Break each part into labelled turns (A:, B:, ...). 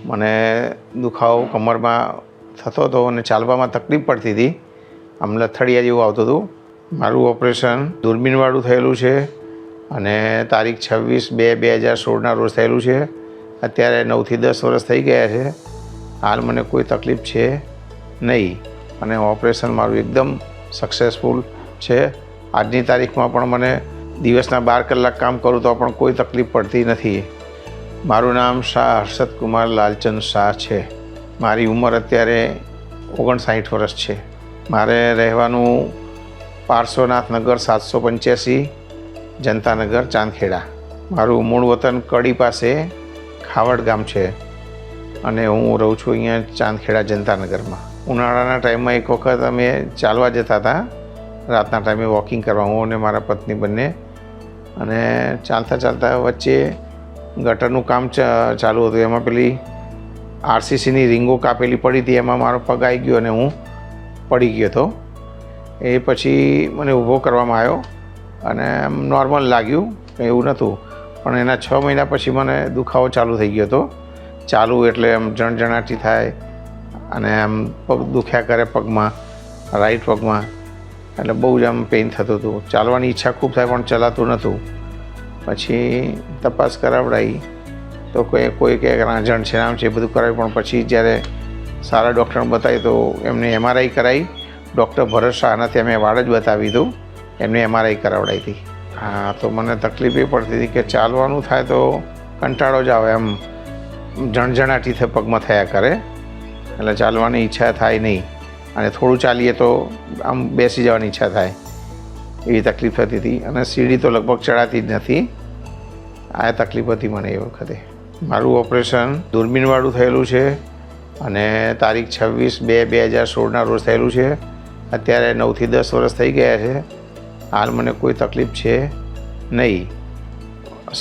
A: મને દુખાવો કમરમાં થતો હતો અને ચાલવામાં તકલીફ પડતી હતી. આમ લથડિયા જેવું આવતું હતું. મારું ઓપરેશન દૂરબીનવાળું થયેલું છે અને તારીખ 26/2/2016ના રોજ થયેલું છે. અત્યારે 9થી 10 વર્ષ થઈ ગયા છે. હાલ મને કોઈ તકલીફ છે નહીં અને ઓપરેશન મારું એકદમ સક્સેસફુલ છે. આજની તારીખમાં પણ મને દિવસના 12 કલાક કામ કરું તો પણ કોઈ તકલીફ પડતી નથી. મારું નામ શાહ હર્ષદ કુમાર લાલચંદ શાહ છે. મારી ઉંમર અત્યારે 59 વર્ષ છે. મારે રહેવાનું પાર્શ્વનાથ નગર 785 જનતાનગર ચાંદખેડા. મારું મૂળ વતન કડી પાસે ખાવડ ગામ છે અને હું રહું છું અહીંયા ચાંદખેડા જનતાનગરમાં. ઉનાળાના ટાઈમમાં એક વખત અમે ચાલવા જતા હતા, રાતના ટાઈમે વોકિંગ કરવા, હું અને મારા પત્ની બંને. અને ચાલતા ચાલતા વચ્ચે ગટરનું કામ ચાલુ હતું. એમાં પેલી આરસીસીની રીંગો કાપેલી પડી હતી, એમાં મારો પગ આવી ગયો અને હું પડી ગયો હતો. એ પછી મને ઊભો કરવામાં આવ્યો અને આમ નોર્મલ લાગ્યું, એવું નહોતું. પણ એના 6 મહિના પછી મને દુખાવો ચાલુ થઈ ગયો હતો. ચાલુ એટલે આમ જણજણાટી થાય અને આમ પગ દુખ્યા કરે પગમાં, રાઈટ પગમાં. એટલે બહુ જ આમ પેઇન થતું હતું. ચાલવાની ઈચ્છા ખૂબ થાય પણ ચલાતું નહોતું. પછી તપાસ કરાવડાવી તો કોઈ કે રાંઝણ છે, આમ છે, બધું કરાવ્યું. પણ પછી જ્યારે સારા ડૉક્ટરને બતાવી તો એમને MRI કરાવી. ડૉક્ટર ભરત શાહનાથી અમે વાડ જ બતાવી હતું, એમને MRI કરાવડાવી હતી. હા, તો મને તકલીફ એ પડતી હતી કે ચાલવાનું થાય તો કંટાળો જ આવે, આમ જણજણાટી પગમાં થયા કરે, એટલે ચાલવાની ઈચ્છા થાય નહીં. અને થોડું ચાલીએ તો આમ બેસી જવાની ઈચ્છા થાય, એવી તકલીફ થતી હતી. અને સીડી તો લગભગ ચડાતી જ નથી. આ તકલીફ હતી મને એ વખતે. મારું ઓપરેશન દૂરબીનવાળું થયેલું છે અને તારીખ 26/2/2016ના રોજ થયેલું છે. અત્યારે 9થી 10 વર્ષ થઈ ગયા છે. હાલ મને કોઈ તકલીફ છે નહીં.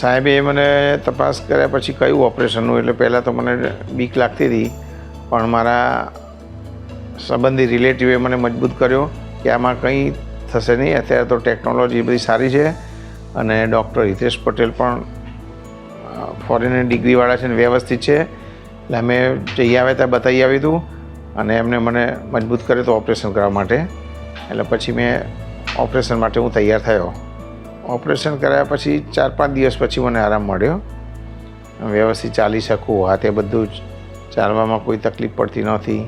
A: સાહેબે મને તપાસ કર્યા પછી કહ્યું ઓપરેશનનું, એટલે પહેલાં તો મને બીક લાગતી હતી, પણ મારા સંબંધી રિલેટિવે મને મજબૂત કર્યો કે આમાં કંઈ થશે નહીં. અત્યારે તો ટેકનોલોજી બધી સારી છે અને ડૉક્ટર હિતેશ પટેલ પણ ફોરેનની ડિગ્રીવાળા છે ને વ્યવસ્થિત છે. એટલે અમે જઈ આવ્યા ત્યાં બતાવી આવ્યું હતું અને એમને મને મજબૂત કર્યો તો ઓપરેશન કરવા માટે. એટલે પછી મેં ઓપરેશન માટે હું તૈયાર થયો. ઓપરેશન કરાયા પછી 4-5 દિવસ પછી મને આરામ મળ્યો. વ્યવસ્થિત ચાલી શકું, હાથે બધું જ ચાલવામાં કોઈ તકલીફ પડતી નહોતી.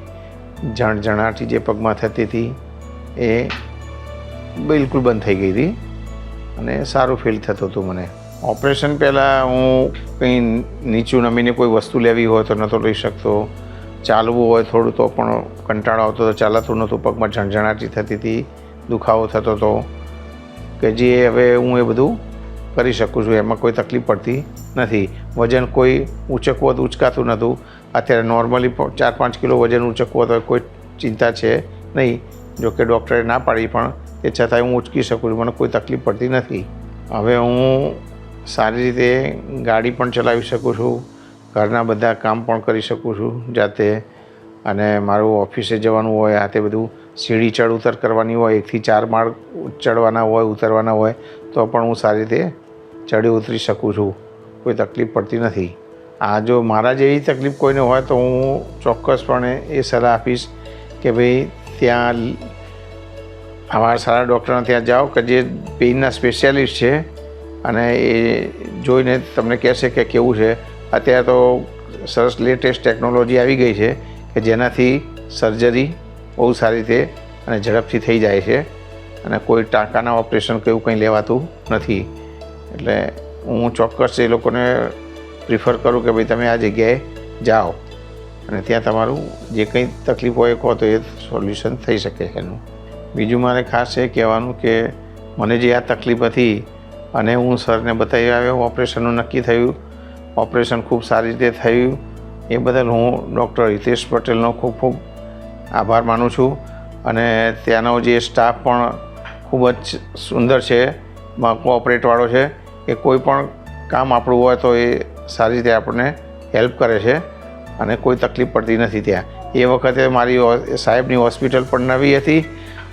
A: જણજણાટી જે પગમાં થતી હતી એ બિલકુલ બંધ થઈ ગઈ હતી અને સારું ફીલ થતું હતું મને. ઓપરેશન પહેલાં હું કંઈ નીચું નમીને કોઈ વસ્તુ લેવી હોય તો નહોતો લઈ શકતો. ચાલવું હોય થોડું તો પણ કંટાળો આવતો હતો, ચાલાતું નહોતું. પગમાં જણજણાટી થતી હતી, દુખાવો થતો હતો. કે જે હવે હું એ બધું કરી શકું છું, એમાં કોઈ તકલીફ પડતી નથી. વજન કોઈ ઊંચકવું તો ઉચકાતું નહોતું. અત્યારે નોર્મલી 4-5 કિલો વજન ઊંચકવું તો કોઈ ચિંતા છે નહીં. જોકે ડૉક્ટરે ના પાડી પણ એ છતાંય હું ઊંચકી શકું છું, મને કોઈ તકલીફ પડતી નથી. હવે હું સારી રીતે ગાડી પણ ચલાવી શકું છું, ઘરના બધા કામ પણ કરી શકું છું જાતે. અને મારું ઓફિસે જવાનું હોય, હાથે બધું સીડી ચડ ઉતર કરવાની હોય, 1થી 4 માળ ચડવાના હોય, ઉતરવાના હોય, તો પણ હું સારી રીતે ચડી ઉતરી શકું છું, કોઈ તકલીફ પડતી નથી. આ જો મારા જેવી તકલીફ કોઈને હોય તો હું ચોક્કસપણે એ સલાહ આપીશ કે ભાઈ ત્યાં આવા સારા ડૉક્ટરના ત્યાં જાઓ કે જે પેઇનના સ્પેશિયાલિસ્ટ છે અને એ જોઈને તમને કહેશે કે કેવું છે. અત્યારે તો સરસ લેટેસ્ટ ટેકનોલોજી આવી ગઈ છે કે જેનાથી સર્જરી બહુ સારી રીતે અને ઝડપથી થઈ જાય છે અને કોઈ ટાંકાના ઓપરેશન કે એવું કંઈ લેવાતું નથી. એટલે હું ચોક્કસ એ લોકોને પ્રિફર કરું કે ભાઈ તમે આ જગ્યાએ જાઓ અને ત્યાં તમારું જે કંઈ તકલીફ હોય કહો તો એ સોલ્યુશન થઈ શકે છે એનું. બીજું મારે ખાસ એ કહેવાનું કે મને જે આ તકલીફ હતી અને હું સરને બતાવી આવ્યો, ઓપરેશનનું નક્કી થયું, ઓપરેશન ખૂબ સારી રીતે થયું. એ બદલ હું ડૉક્ટર હિતેશ પટેલનો ખૂબ ખૂબ આભાર માનું છું. અને ત્યાંનો જે સ્ટાફ પણ ખૂબ જ સુંદર છે, કોઓપરેટવાળો છે. એ કોઈ પણ કામ આપણું હોય તો એ સારી રીતે આપણને હેલ્પ કરે છે અને કોઈ તકલીફ પડતી નથી ત્યાં. એ વખતે મારી સાહેબની હોસ્પિટલ પણ નવી હતી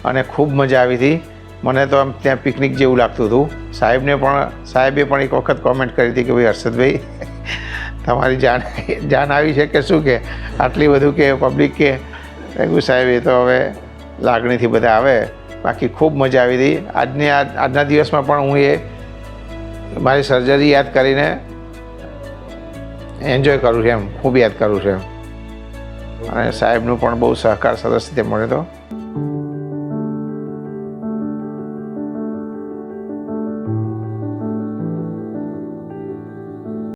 A: અને ખૂબ મજા આવી હતી. મને તો આમ ત્યાં પિકનિક જેવું લાગતું હતું. સાહેબે પણ એક વખત કોમેન્ટ કરી હતી કે ભાઈ હર્ષદભાઈ તમારી જાન આવી છે કે શું કે આટલી બધું કે પબ્લિક કે મેં સાહેબ એ તો હવે લાગણીથી બધા આવે. બાકી ખૂબ મજા આવી હતી. આજના દિવસમાં પણ હું એ મારી સર્જરી યાદ કરીને એન્જોય કરું છું, એમ ખૂબ યાદ કરું છું. અને સાહેબનું પણ બહુ સહકાર સરસ રીતે મળ્યો હતો.